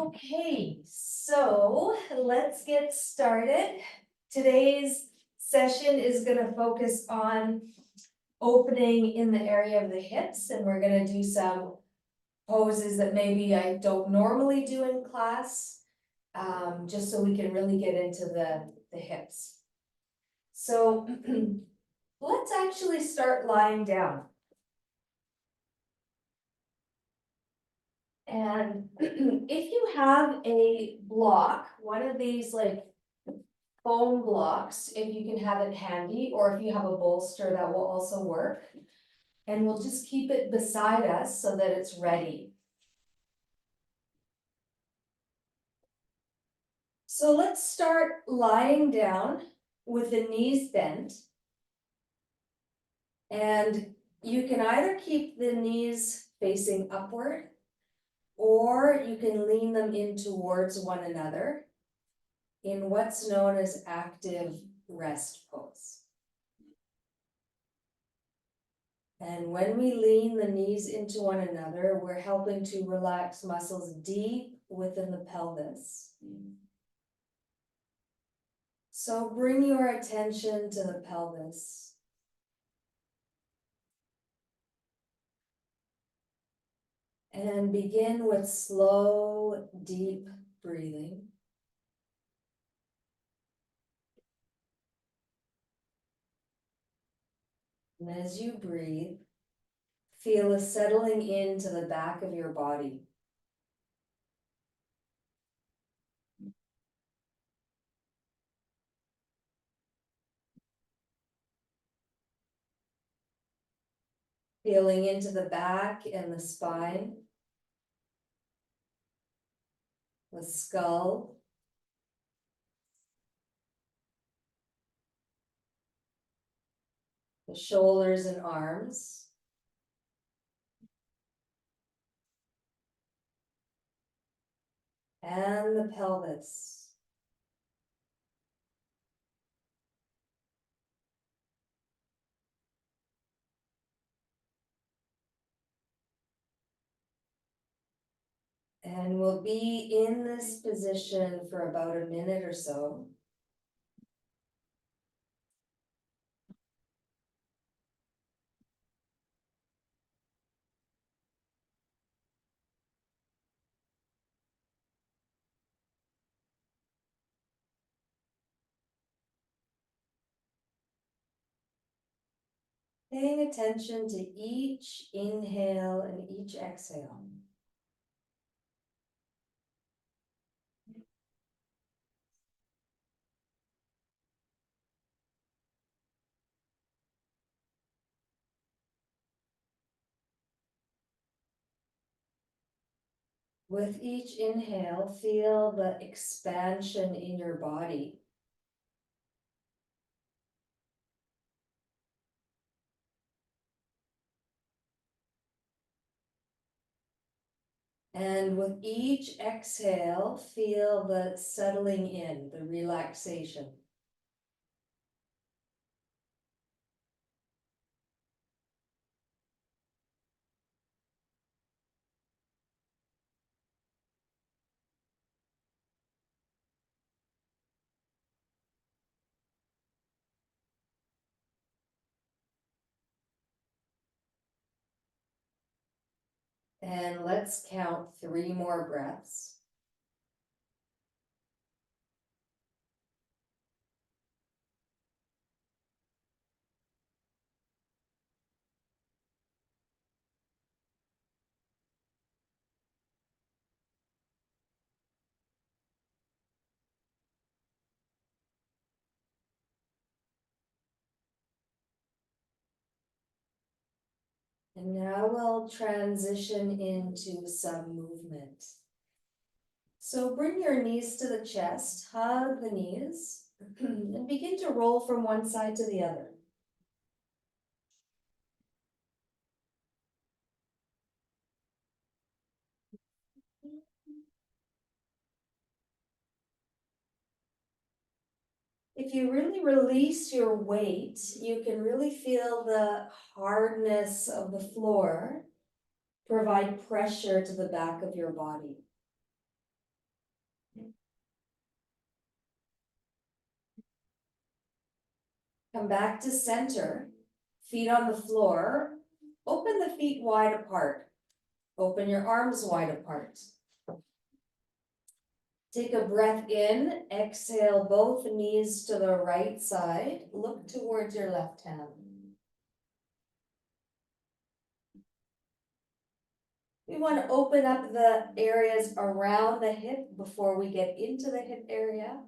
Okay, so let's get started. Today's session is going to focus on opening in the area of the hips, and we're going to do some poses that maybe I don't normally do in class, just so we can really get into the hips. So let's actually start lying down. And if you have a block, one of these like foam blocks, if you can have it handy, or if you have a bolster, that will also work. And we'll just keep it beside us so that it's ready. So let's start lying down with the knees bent. And you can either keep the knees facing upward, or you can lean them in towards one another in what's known as active rest pose. And when we lean the knees into one another, we're helping to relax muscles deep within the pelvis. So bring your attention to the pelvis. And begin with slow, deep breathing. And as you breathe, feel a settling into the back of your body. Feeling into the back and the spine, the skull, the shoulders and arms, and the pelvis. And we'll be in this position for about a minute or so. Paying attention to each inhale and each exhale. With each inhale, feel the expansion in your body. And with each exhale, feel the settling in, the relaxation. And let's count 3 more breaths. And now we'll transition into some movement. So bring your knees to the chest, hug the knees, and begin to roll from one side to the other. If you really release your weight, you can really feel the hardness of the floor provide pressure to the back of your body. Come back to center, feet on the floor, open the feet wide apart. Open your arms wide apart. Take a breath in, exhale both knees to the right side, look towards your left hand. We want to open up the areas around the hip before we get into the hip area.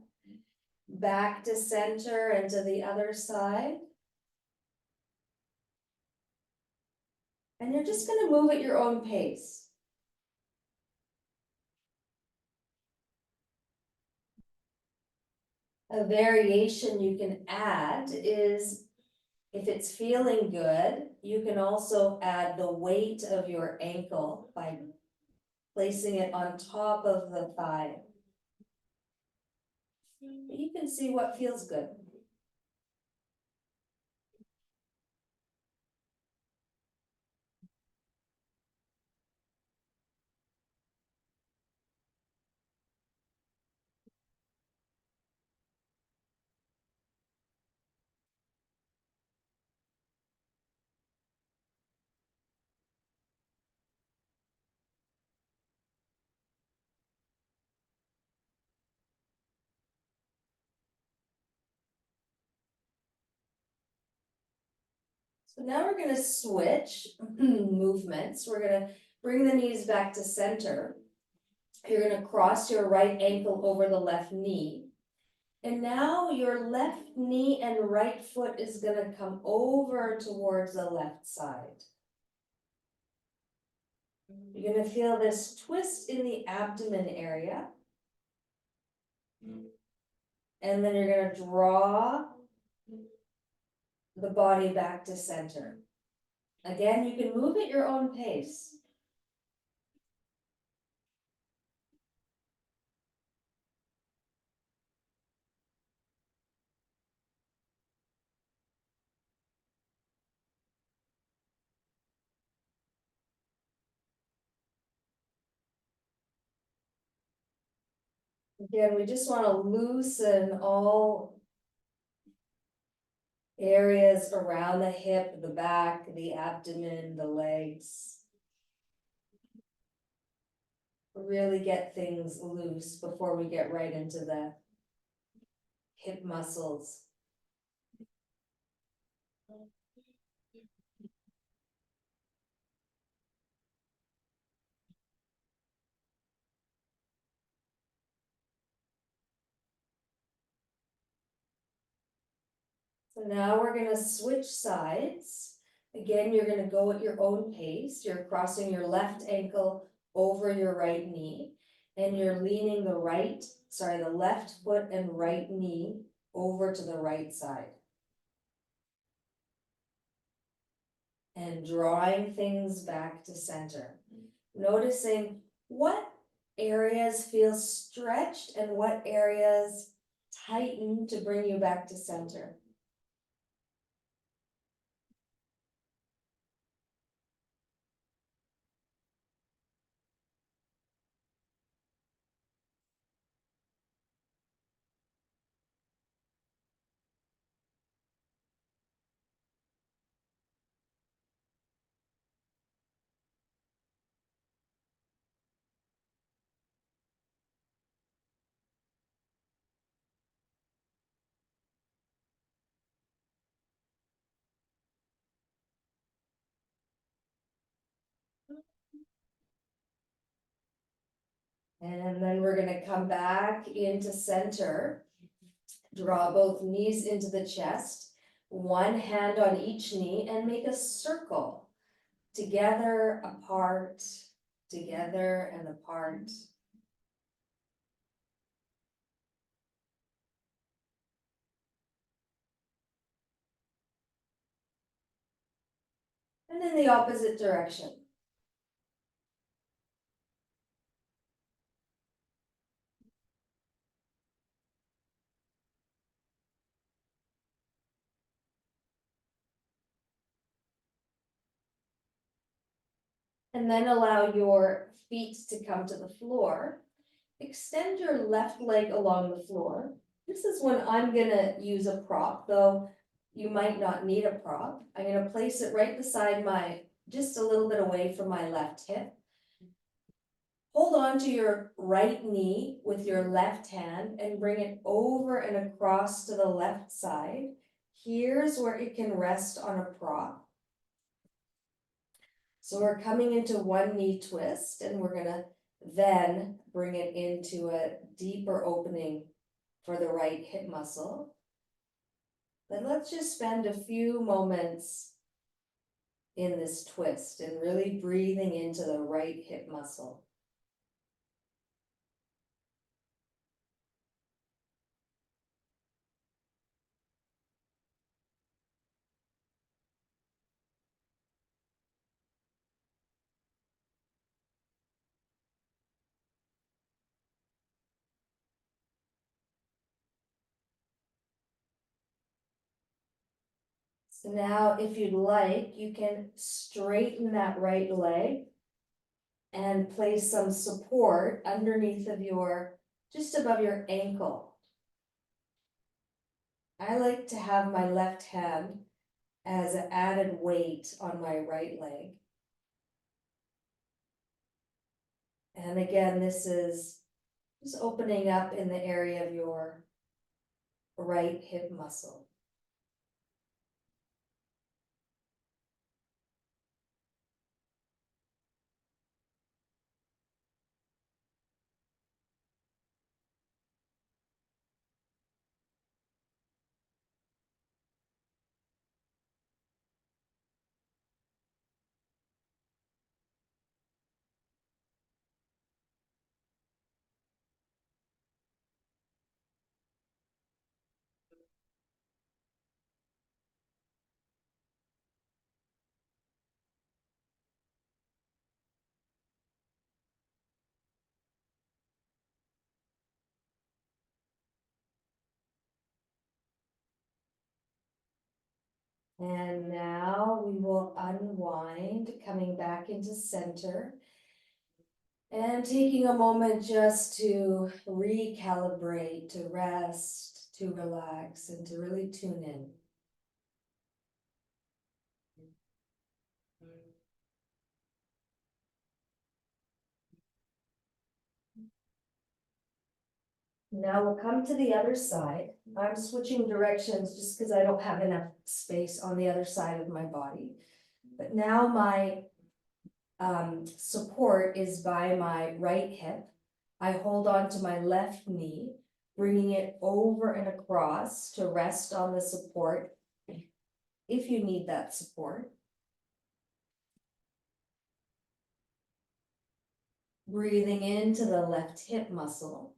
Back to center and to the other side. And you're just going to move at your own pace. A variation you can add is, if it's feeling good, you can also add the weight of your ankle by placing it on top of the thigh. You can see what feels good. So now we're gonna switch movements. We're gonna bring the knees back to center. You're gonna cross your right ankle over the left knee. And now your left knee and right foot is gonna come over towards the left side. You're gonna feel this twist in the abdomen area. And then you're gonna draw the body back to center. Again, you can move at your own pace. Again, we just want to loosen all areas around the hip, the back, the abdomen, the legs. Really get things loose before we get right into the hip muscles. So now we're gonna switch sides. Again, you're gonna go at your own pace. You're crossing your left ankle over your right knee, and you're leaning the left foot and right knee over to the right side. And drawing things back to center. Noticing what areas feel stretched and what areas tighten to bring you back to center. And then we're gonna come back into center. Draw both knees into the chest, one hand on each knee, and make a circle. Together, apart, together and apart. And in the opposite direction. And then allow your feet to come to the floor. Extend your left leg along the floor. This is when I'm gonna use a prop, though you might not need a prop. I'm gonna place it right beside just a little bit away from my left hip. Hold on to your right knee with your left hand and bring it over and across to the left side. Here's where it can rest on a prop. So we're coming into one knee twist, and we're gonna then bring it into a deeper opening for the right hip muscle. But let's just spend a few moments in this twist and really breathing into the right hip muscle. So now, if you'd like, you can straighten that right leg and place some support underneath of just above your ankle. I like to have my left hand as an added weight on my right leg. And again, this is just opening up in the area of your right hip muscle. And now we will unwind, coming back into center. And taking a moment just to recalibrate, to rest, to relax, and to really tune in. Now we'll come to the other side. I'm switching directions just because I don't have enough space on the other side of my body. But now my support is by my right hip. I hold on to my left knee, bringing it over and across to rest on the support if you need that support. Breathing into the left hip muscle.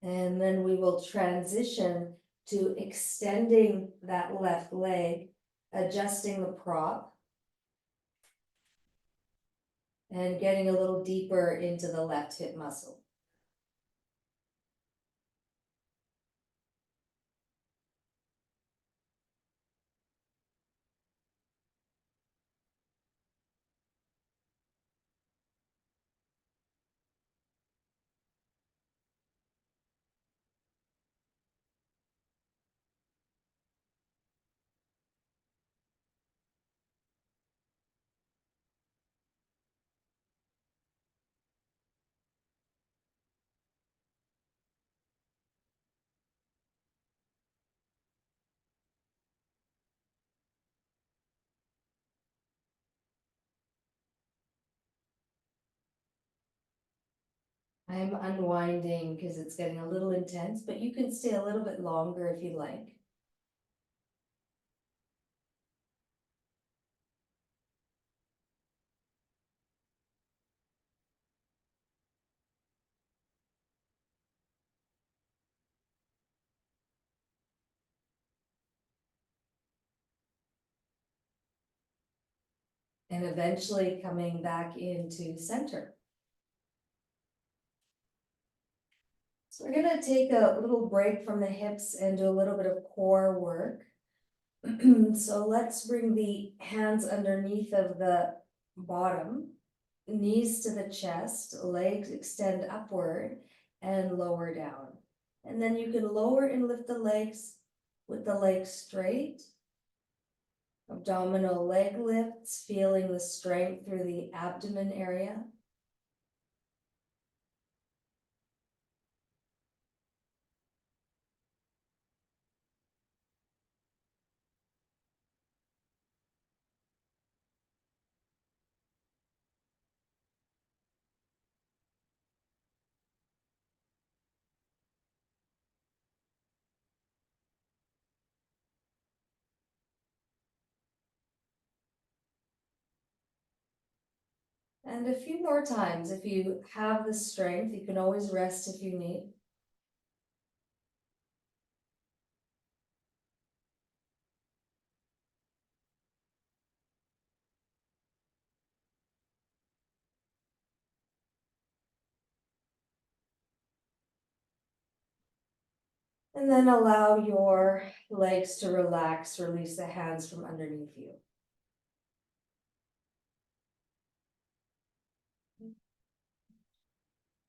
And then we will transition to extending that left leg, adjusting the prop, and getting a little deeper into the left hip muscle. I'm unwinding because it's getting a little intense, but you can stay a little bit longer if you like. And eventually coming back into center. So we're gonna take a little break from the hips and do a little bit of core work. So let's bring the hands underneath of the bottom, knees to the chest, legs extend upward and lower down. And then you can lower and lift the legs with the legs straight. Abdominal leg lifts, feeling the strength through the abdomen area. And a few more times, if you have the strength, you can always rest if you need. And then allow your legs to relax, release the hands from underneath you.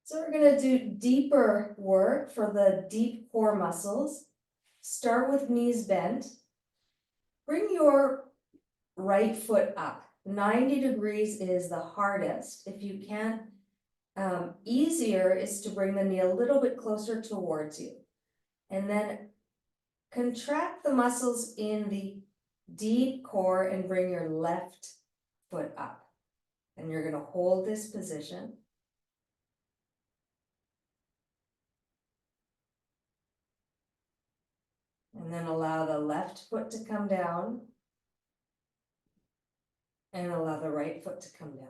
So we're gonna do deeper work for the deep core muscles. Start with knees bent. Bring your right foot up. 90 degrees is the hardest. If you can't, easier is to bring the knee a little bit closer towards you. And then contract the muscles in the deep core and bring your left foot up. And you're gonna hold this position. And then allow the left foot to come down. And allow the right foot to come down.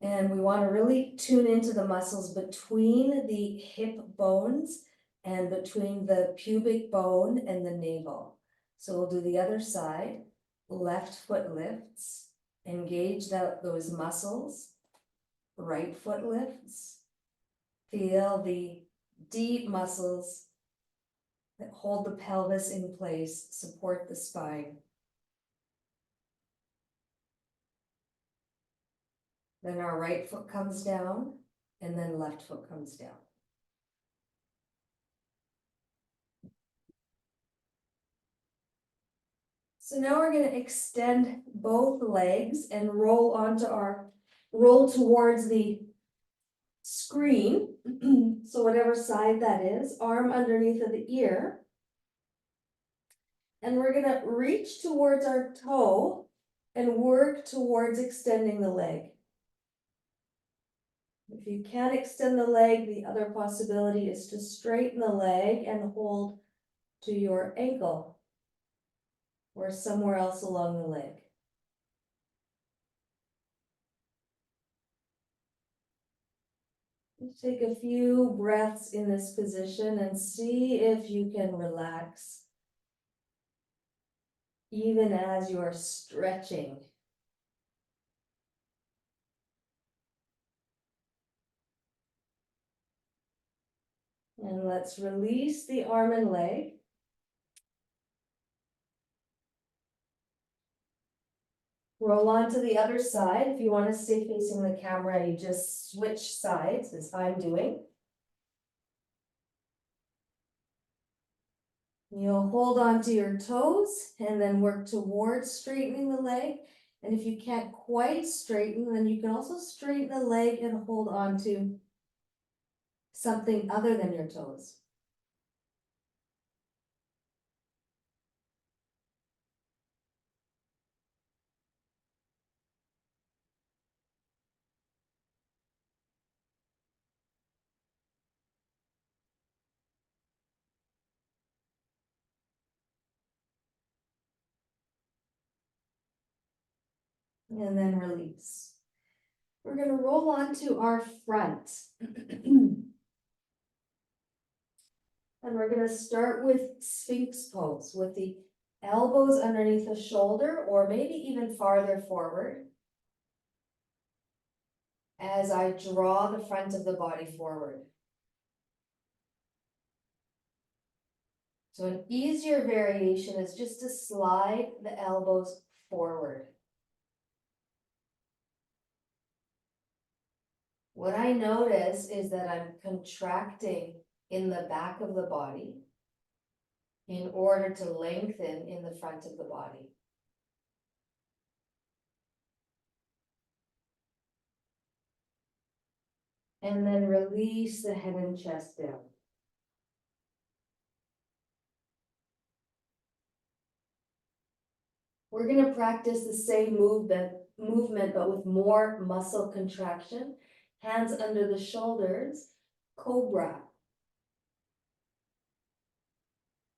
And we want to really tune into the muscles between the hip bones and between the pubic bone and the navel. So we'll do the other side. Left foot lifts, engage those muscles. Right foot lifts. Feel the deep muscles that hold the pelvis in place, support the spine. Then our right foot comes down and then left foot comes down. So now we're going to extend both legs and roll towards the screen. So whatever side that is, arm underneath of the ear. And we're going to reach towards our toe and work towards extending the leg. If you can't extend the leg, the other possibility is to straighten the leg and hold to your ankle or somewhere else along the leg. Take a few breaths in this position and see if you can relax, even as you are stretching. And let's release the arm and leg. Roll on to the other side. If you want to stay facing the camera, you just switch sides, as I'm doing. You'll hold on to your toes and then work towards straightening the leg. And if you can't quite straighten, then you can also straighten the leg and hold on to something other than your toes. And then release. We're gonna roll onto our front. And we're gonna start with Sphinx pose, with the elbows underneath the shoulder, or maybe even farther forward, as I draw the front of the body forward. So an easier variation is just to slide the elbows forward. What I notice is that I'm contracting in the back of the body in order to lengthen in the front of the body. And then release the head and chest down. We're gonna practice the same movement, but with more muscle contraction. Hands under the shoulders, cobra.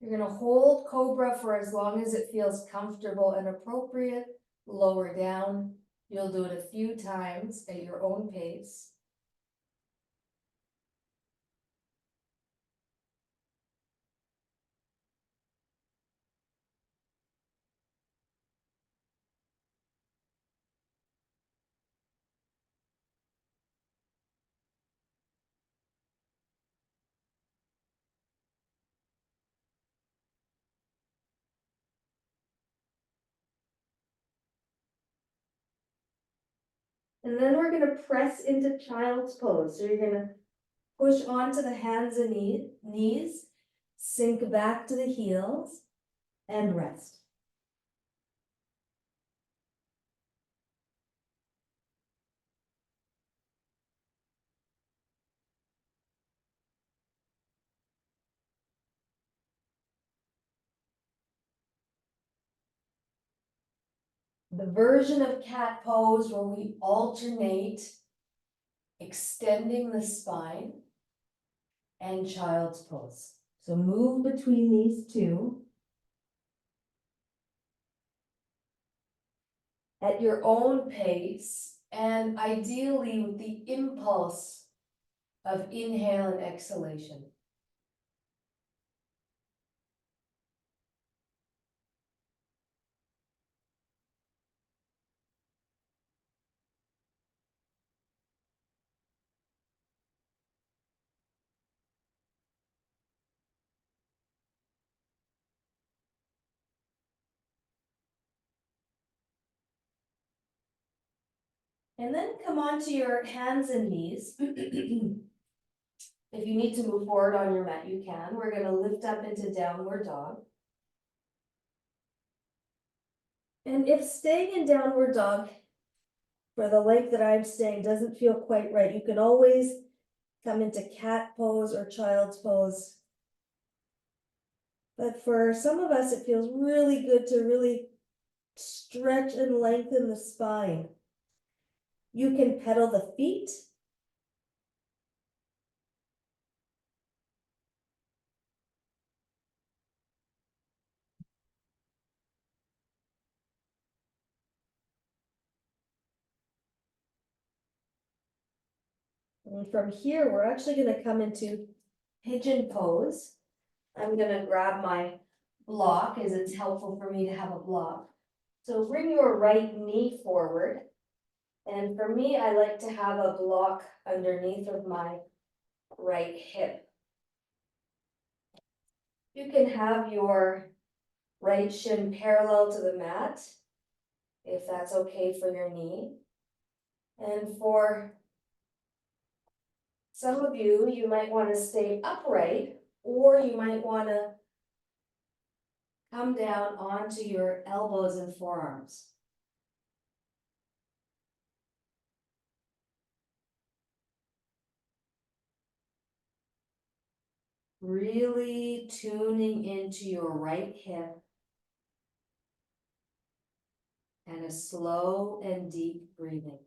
You're gonna hold cobra for as long as it feels comfortable and appropriate. Lower down. You'll do it a few times at your own pace. And then we're gonna press into child's pose. So you're gonna push onto the hands and knees, sink back to the heels, and rest. The version of cat pose where we alternate extending the spine and child's pose. So move between these two at your own pace, and ideally with the impulse of inhale and exhalation. And then come onto your hands and knees. If you need to move forward on your mat, you can. We're gonna lift up into downward dog. And if staying in downward dog for the length that I'm staying doesn't feel quite right, you can always come into cat pose or child's pose. But for some of us, it feels really good to really stretch and lengthen the spine. You can pedal the feet. And from here, we're actually gonna come into pigeon pose. I'm gonna grab my block, as it's helpful for me to have a block. So bring your right knee forward. And for me, I like to have a block underneath of my right hip. You can have your right shin parallel to the mat, if that's okay for your knee. And for some of you, you might want to stay upright, or you might want to come down onto your elbows and forearms. Really tuning into your right hip and a slow and deep breathing.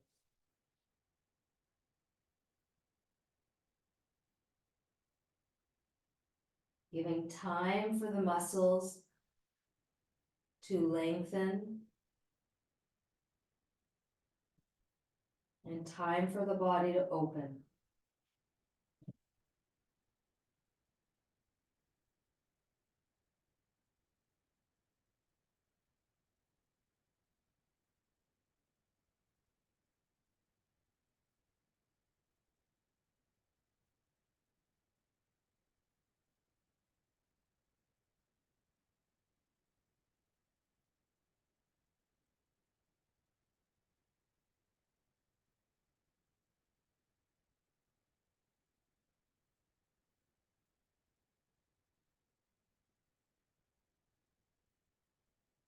Giving time for the muscles to lengthen And time for the body to open.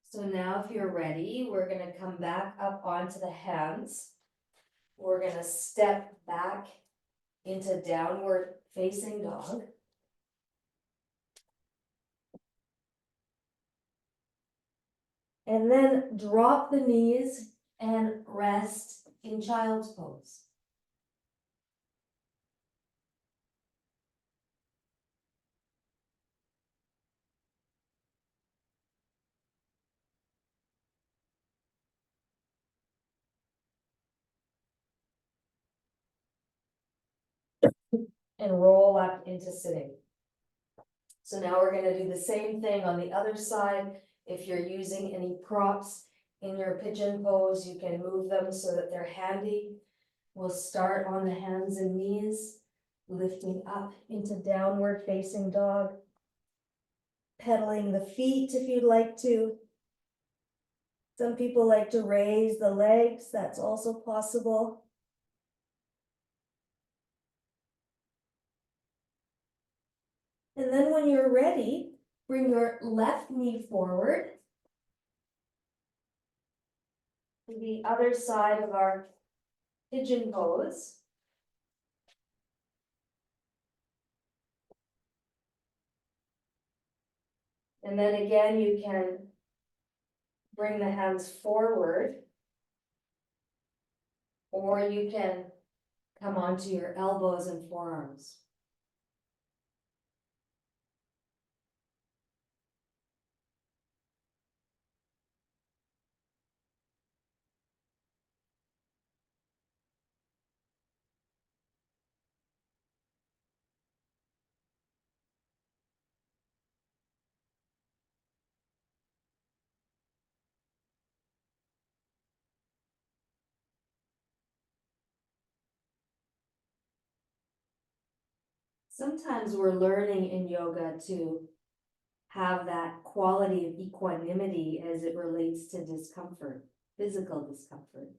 So now if you're ready, we're gonna come back up onto the hands. We're gonna step back into downward facing dog. And then drop the knees and rest in child's pose. And roll up into sitting. So now we're gonna do the same thing on the other side. If you're using any props in your pigeon pose, you can move them so that they're handy. We'll start on the hands and knees, lifting up into downward facing dog. Pedaling the feet if you'd like to. Some people like to raise the legs, that's also possible. And then when you're ready, bring your left knee forward. To the other side of our pigeon pose. And then again, you can bring the hands forward. Or you can come onto your elbows and forearms. Sometimes we're learning in yoga to have that quality of equanimity as it relates to discomfort, physical discomfort.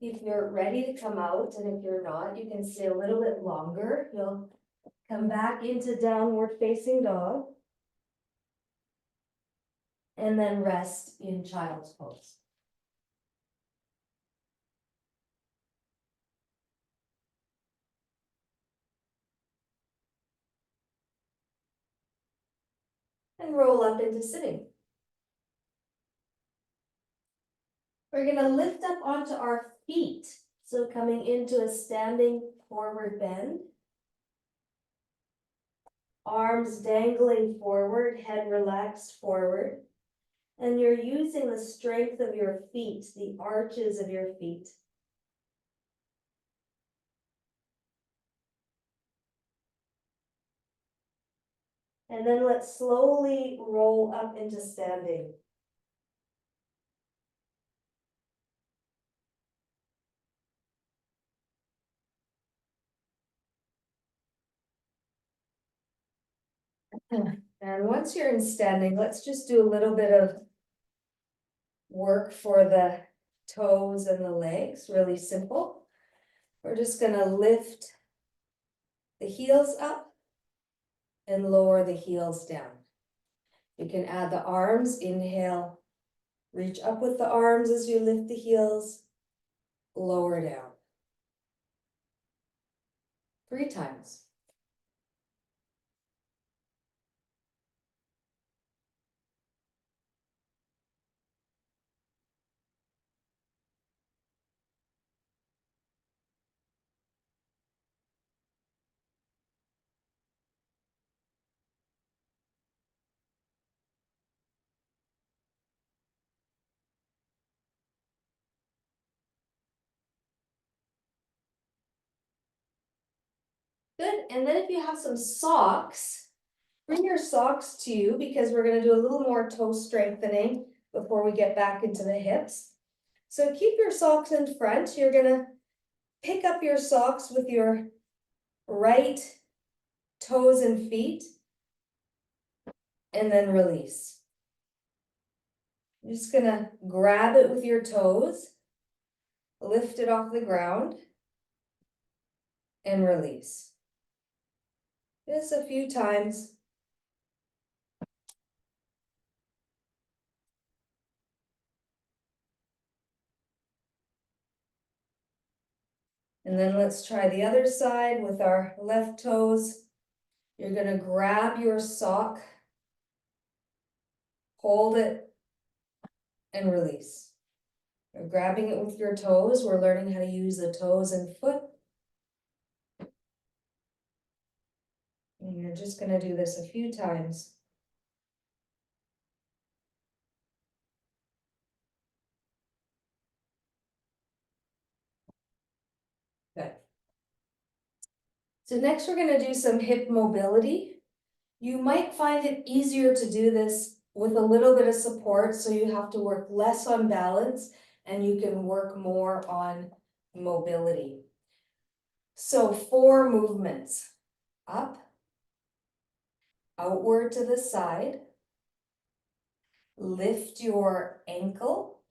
If you're ready to come out, and if you're not, you can stay a little bit longer. You'll come back into downward facing dog. And then rest in child's pose. And roll up into sitting. We're gonna lift up onto our feet. So coming into a standing forward bend. Arms dangling forward, head relaxed forward. And you're using the strength of your feet, the arches of your feet. And then let's slowly roll up into standing. And once you're in standing, let's just do a little bit of work for the toes and the legs, really simple. We're just gonna lift the heels up and lower the heels down. You can add the arms, inhale, reach up with the arms as you lift the heels, lower down. 3 times. Good, and then if you have some socks, bring your socks to you because we're gonna do a little more toe strengthening before we get back into the hips. So keep your socks in front. You're gonna pick up your socks with your right toes and feet and then release. You're just gonna grab it with your toes, lift it off the ground and release. Just a few times. And then let's try the other side with our left toes. You're gonna grab your sock, hold it, and release. You're grabbing it with your toes. We're learning how to use the toes and foot. And you're just gonna do this a few times. Good. So next we're gonna do some hip mobility. You might find it easier to do this with a little bit of support, so you have to work less on balance and you can work more on mobility. So 4 movements: up, outward to the side, lift your ankle,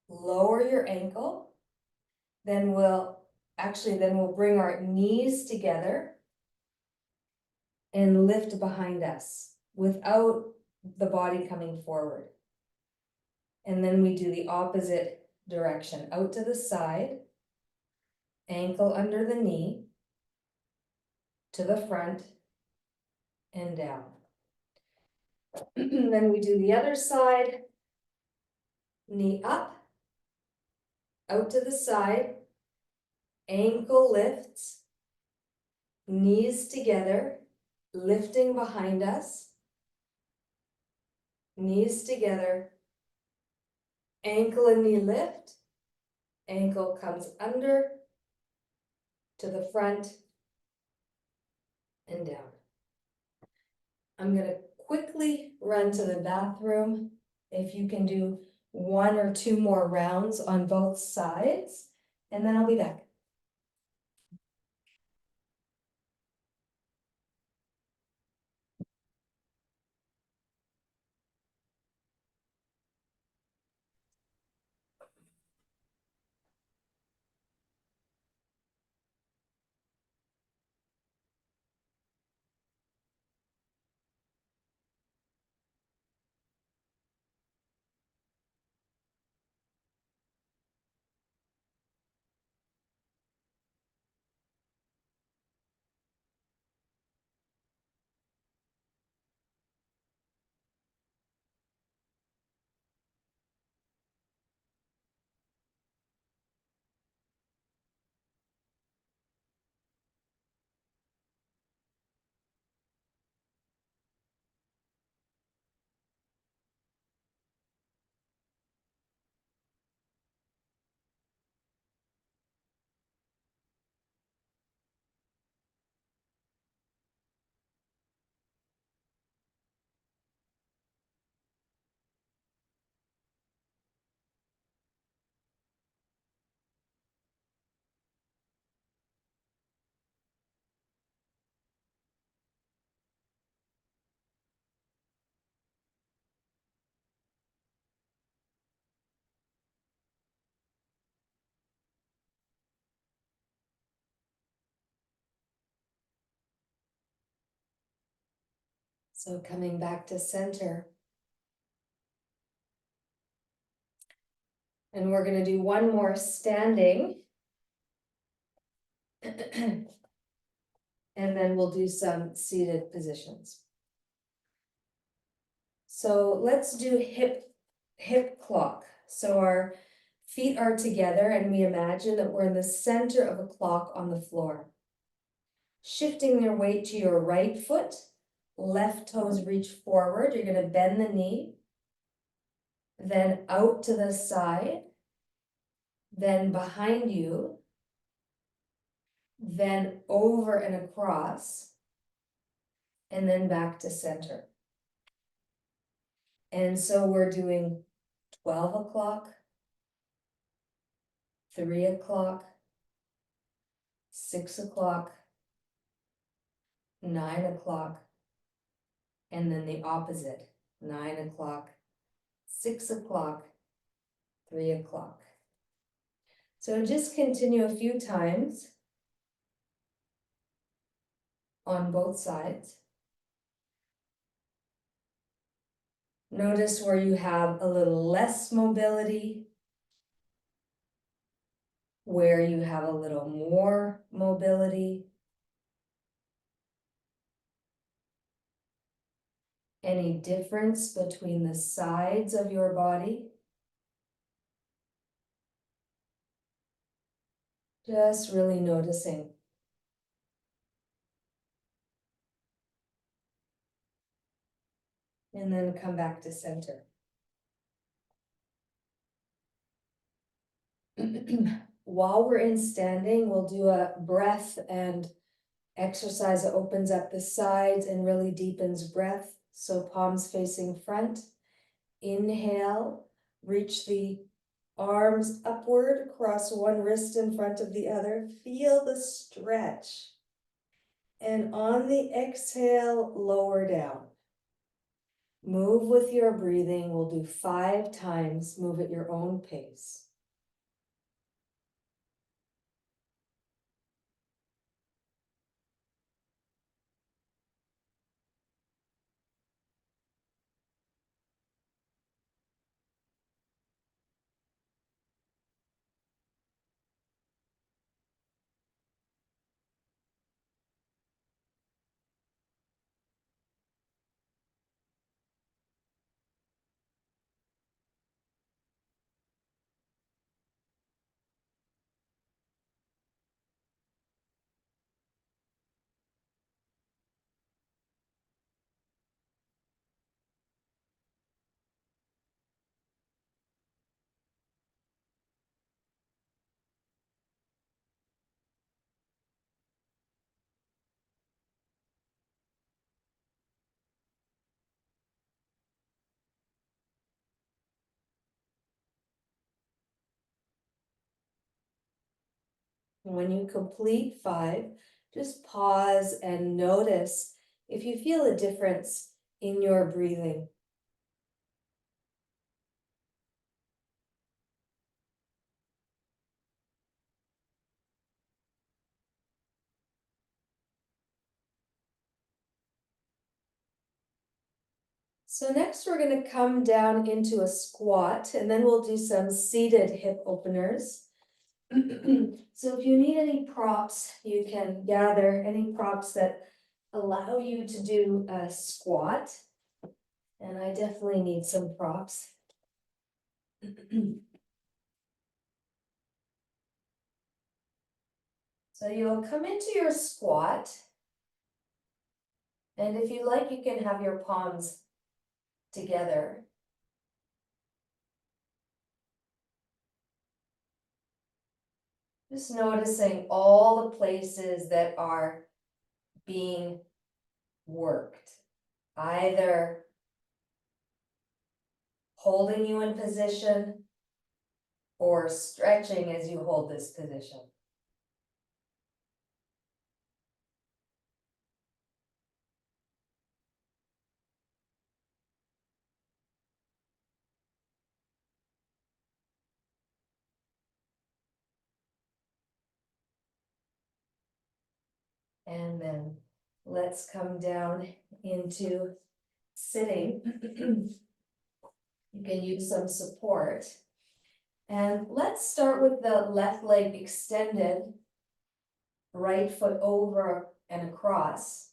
lower your ankle, then we'll bring our knees together and lift behind us without the body coming forward. And then we do the opposite direction, out to the side, ankle under the knee, to the front, and down. Then we do the other side, knee up, out to the side, ankle lifts, knees together, lifting behind us, knees together, ankle and knee lift, ankle comes under, to the front, and down. I'm gonna quickly run to the bathroom. If you can do 1 or 2 more rounds on both sides, and then I'll be back. So coming back to center. And we're gonna do one more standing. And then we'll do some seated positions. So let's do hip clock. So our feet are together and we imagine that we're in the center of a clock on the floor. Shifting your weight to your right foot, left toes reach forward. You're gonna bend the knee, then out to the side, then behind you, then over and across, and then back to center. And so we're doing 12 o'clock, 3 o'clock, 6 o'clock, 9 o'clock, and then the opposite, 9 o'clock, 6 o'clock, 3 o'clock. So just continue a few times on both sides. Notice where you have a little less mobility, where you have a little more mobility. Any difference between the sides of your body? Just really noticing. And then come back to center. While we're in standing, we'll do a breath and exercise that opens up the sides and really deepens breath. So palms facing front. Inhale, reach the arms upward, cross one wrist in front of the other. Feel the stretch. And on the exhale, lower down. Move with your breathing. We'll do 5 times. Move at your own pace. And when you complete 5, just pause and notice if you feel a difference in your breathing. So next we're going to come down into a squat and then we'll do some seated hip openers. So if you need any props, you can gather any props that allow you to do a squat. And I definitely need some props. So you'll come into your squat. And if you like, you can have your palms together. Just noticing all the places that are being worked, either holding you in position or stretching as you hold this position. And then let's come down into sitting, you can use some support. And let's start with the left leg extended, right foot over and across.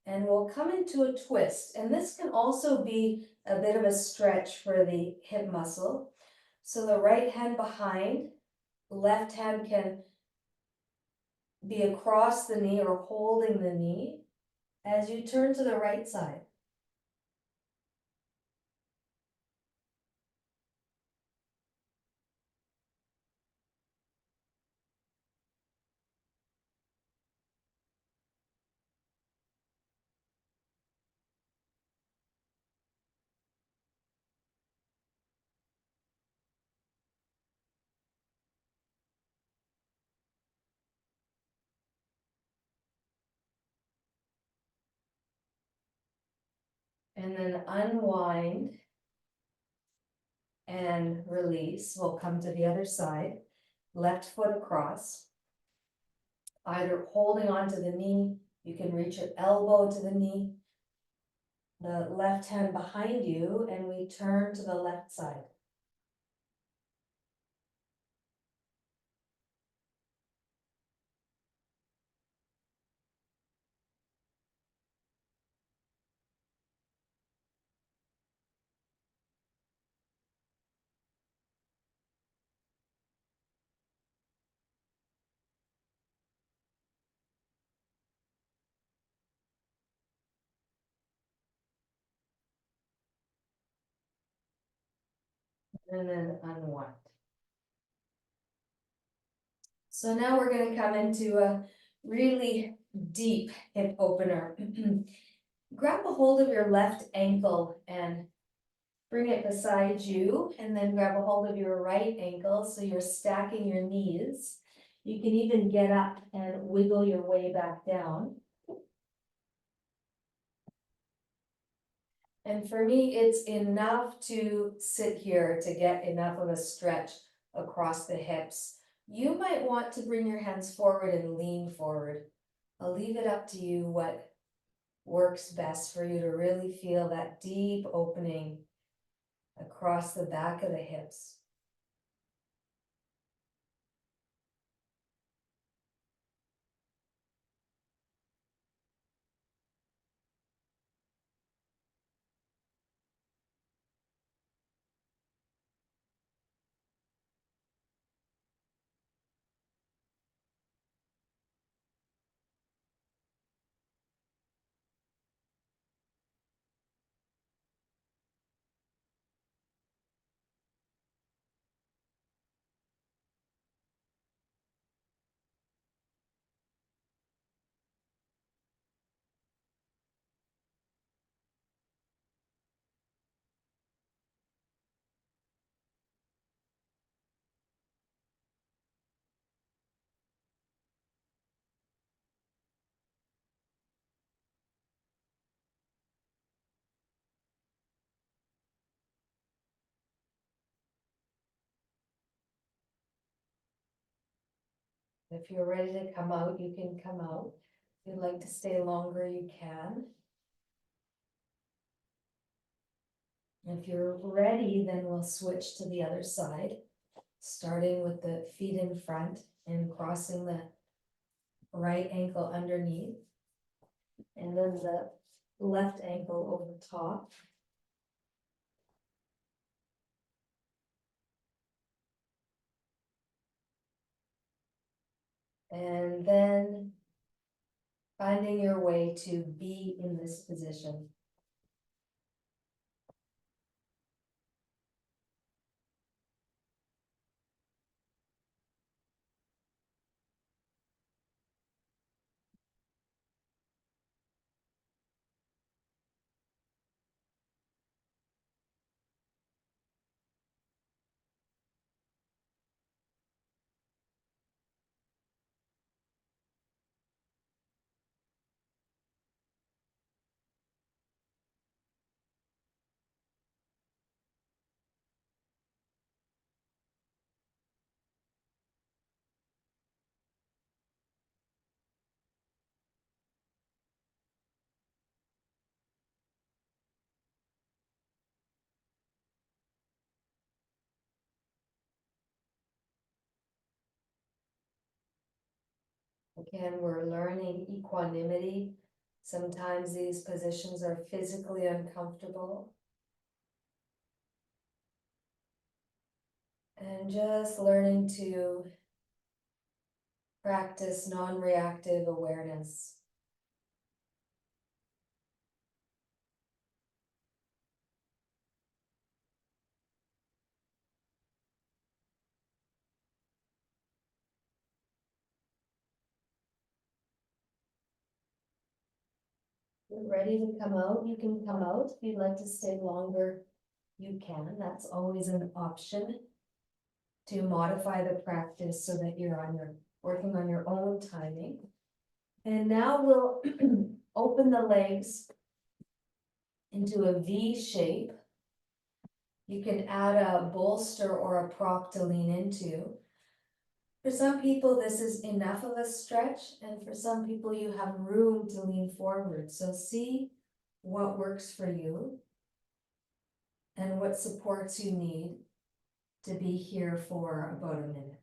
And we'll come into a twist. And this can also be a bit of a stretch for the hip muscle. So the right hand behind, left hand can be across the knee or holding the knee as you turn to the right side. And then unwind and release. We'll come to the other side, left foot across, either holding onto the knee, you can reach your elbow to the knee, the left hand behind you, and we turn to the left side. And then unwind. So now we're gonna come into a really deep hip opener. Grab a hold of your left ankle and bring it beside you, and then grab a hold of your right ankle so you're stacking your knees. You can even get up and wiggle your way back down. And for me, it's enough to sit here to get enough of a stretch across the hips. You might want to bring your hands forward and lean forward. I'll leave it up to you what works best for you to really feel that deep opening across the back of the hips. If you're ready to come out, you can come out. If you'd like to stay longer, you can. If you're ready, then we'll switch to the other side, starting with the feet in front and crossing the right ankle underneath, and then the left ankle over top. And then finding your way to be in this position. Again, we're learning equanimity. Sometimes these positions are physically uncomfortable. And just learning to practice non-reactive awareness. You're ready to come out, you can come out. If you'd like to stay longer, you can. That's always an option to modify the practice so that you're working on your own timing. And now we'll open the legs into a V shape. You can add a bolster or a prop to lean into. For some people, this is enough of a stretch, and for some people, you have room to lean forward. So see what works for you and what supports you need to be here for about a minute.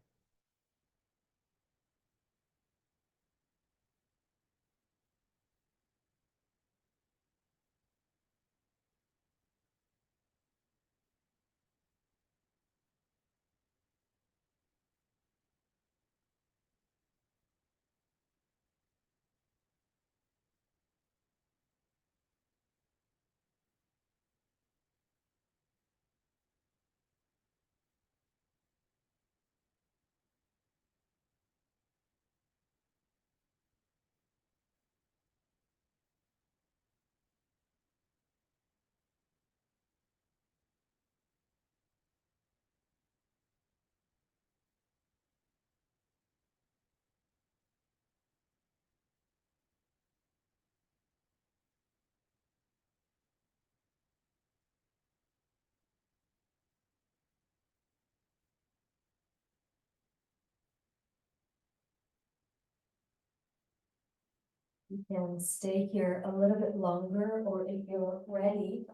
You can stay here a little bit longer, or if you're ready,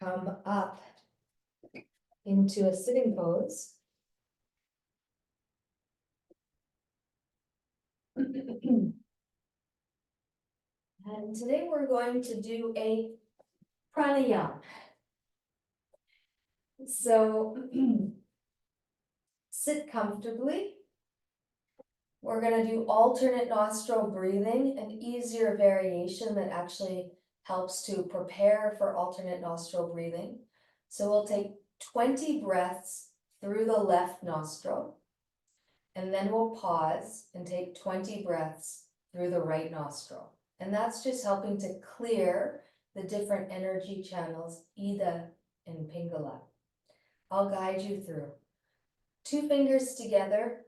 come up into a sitting pose. And today we're going to do a pranayama. So sit comfortably. We're going to do alternate nostril breathing, an easier variation that actually helps to prepare for alternate nostril breathing. So we'll take 20 breaths through the left nostril, and then we'll pause and take 20 breaths through the right nostril. And that's just helping to clear the different energy channels, Ida and Pingala. I'll guide you through. 2 fingers together,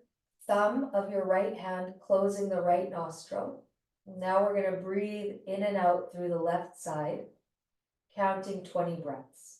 thumb of your right hand closing the right nostril. Now we're going to breathe in and out through the left side, counting 20 breaths.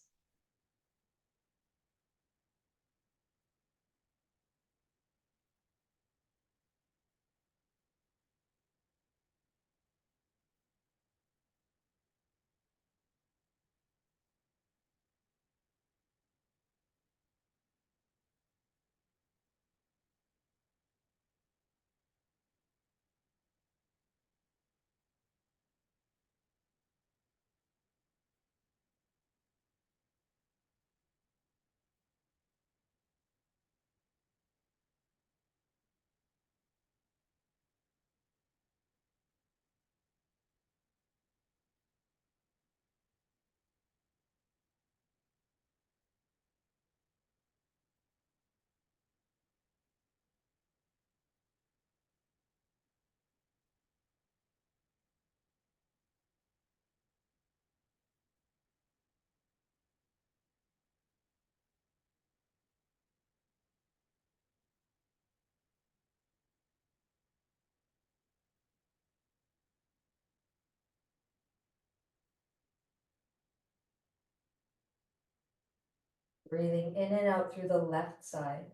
Breathing in and out through the left side.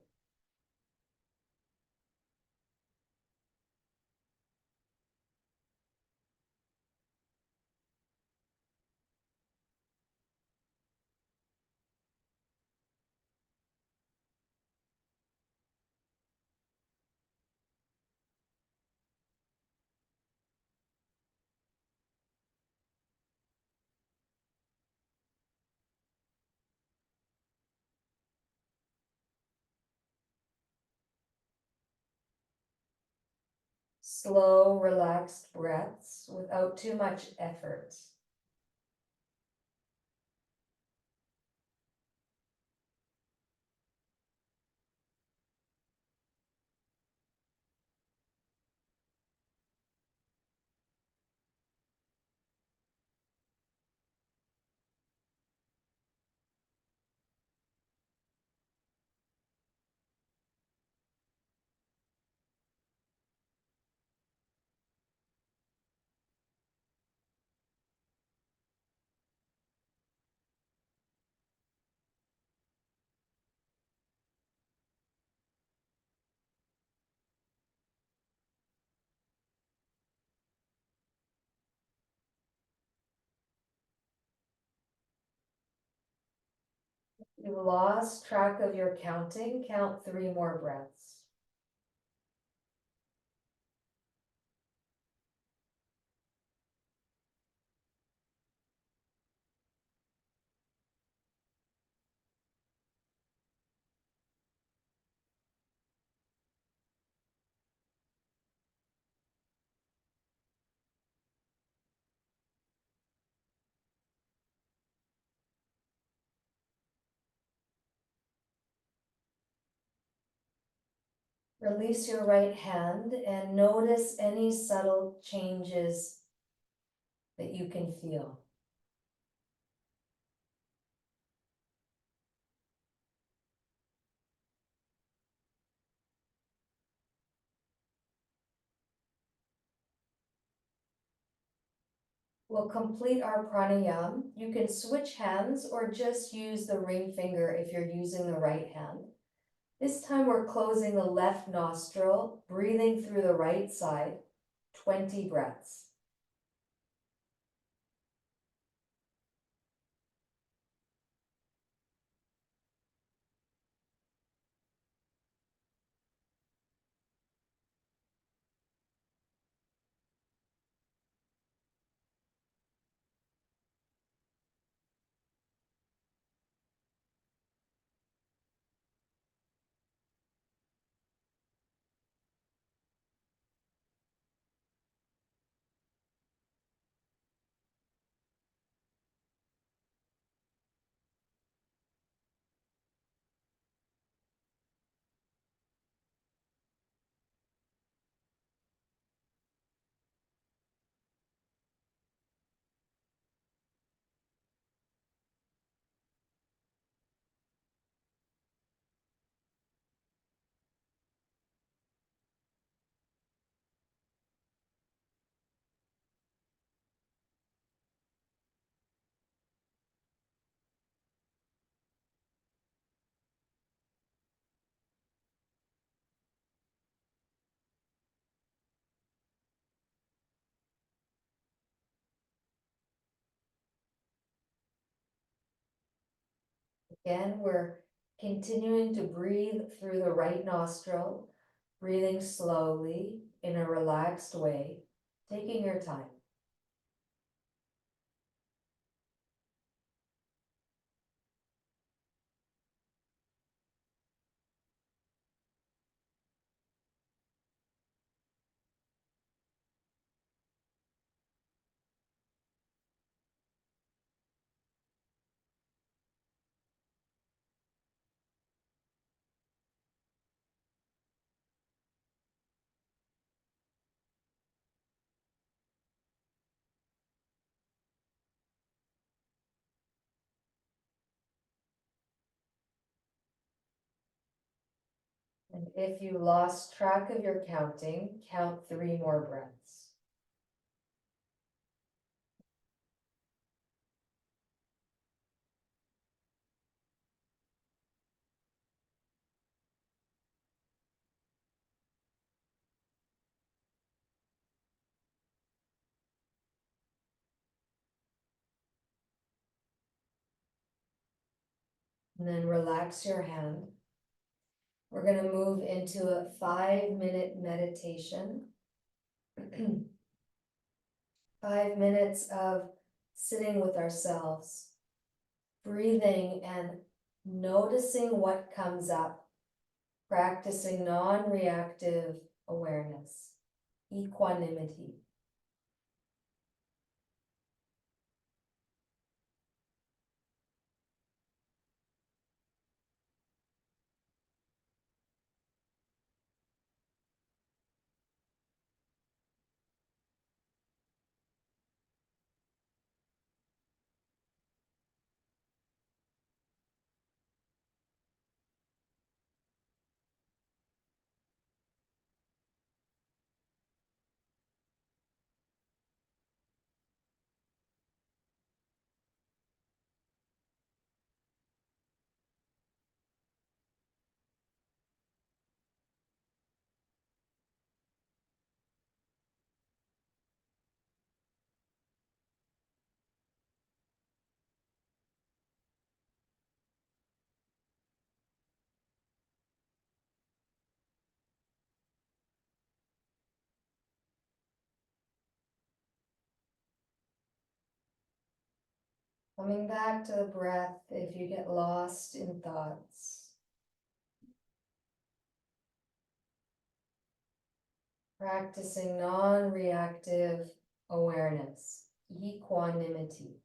Slow, relaxed breaths without too much effort. You lost track of your counting, count 3 more breaths. Release your right hand and notice any subtle changes that you can feel. We'll complete our pranayama. You can switch hands or just use the ring finger if you're using the right hand. This time we're closing the left nostril, breathing through the right side, 20 breaths. Again, we're continuing to breathe through the right nostril, breathing slowly in a relaxed way, taking your time. And if you lost track of your counting, count 3 more breaths. And then relax your hand. We're going to move into a 5-minute meditation. 5 minutes of sitting with ourselves, breathing and noticing what comes up, practicing non-reactive awareness. equanimity. Coming back to the breath if you get lost in thoughts. Practicing non-reactive awareness, equanimity.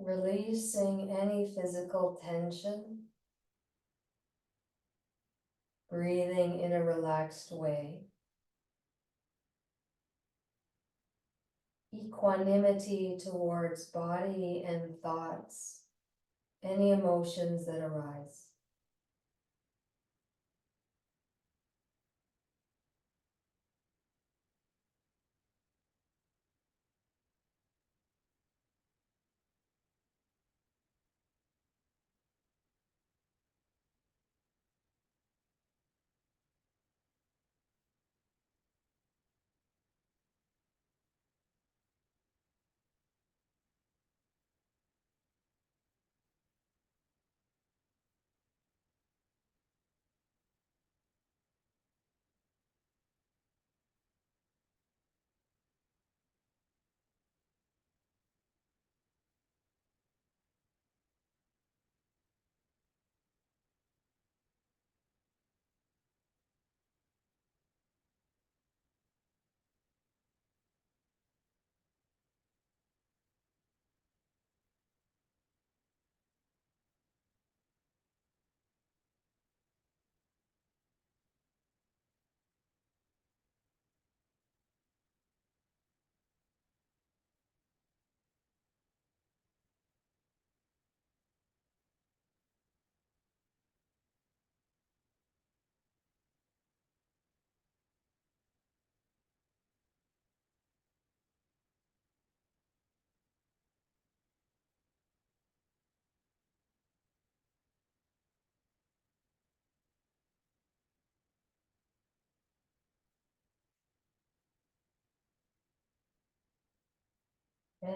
Releasing any physical tension, breathing in a relaxed way. Equanimity towards body and thoughts, any emotions that arise.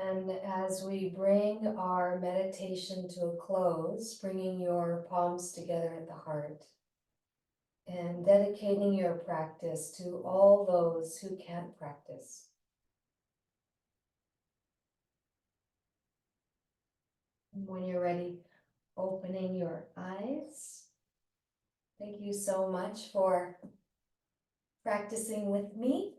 And as we bring our meditation to a close, bringing your palms together at the heart and dedicating your practice to all those who can't practice. And when you're ready, opening your eyes. Thank you so much for practicing with me.